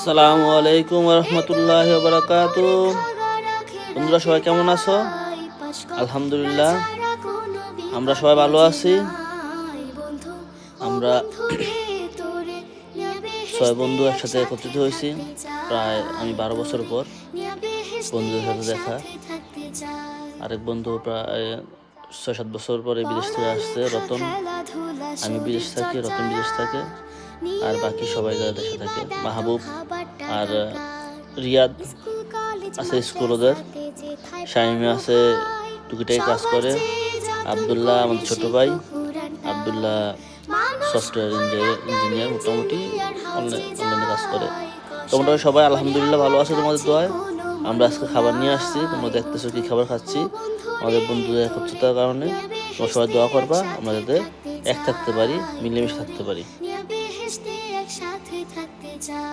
আসসালামু আলাইকুম রহমতুল্লাহি ওয়া বারাকাতুহু। বন্ধুরা সবাই কেমন আছো? আলহামদুলিল্লাহ আমরা সবাই ভালো আছি। আমরা 6 বন্ধু একসাথে একত্রিত হয়েছি প্রায় 12 বছর পর বন্ধুদের সাথে দেখা। আরেক বন্ধু প্রায় 6-7 বছর পরে বিদেশ থেকে আসছে, রতন। আমি বিদেশ থাকি, রতন বিদেশ থাকে, আর বাকি সবাই যারা দেশে থাকে, মাহবুব আর রিয়াদ আছে স্কুল, ওদের শাইমে আছে, টুকিটাই কাজ করে। আব্দুল্লাহ আমাদের ছোট ভাই, আব্দুল্লাহ সফটওয়্যার ইঞ্জিনিয়ার, মোটামুটি অনলাইনে কাজ করে। তোমরা সবাই আলহামদুলিল্লাহ ভালো আছো তোমাদের দোয়ায়। আমরা আজকে খাবার নিয়ে আসছি, তোমরা দেখতেছো কি খাবার খাচ্ছি। আমাদের বন্ধুদের একত্রিতার কারণে তোমরা সবাই দোয়া করবা আমরা যাতে এক থাকতে পারি, মিলেমিশে থাকতে পারি।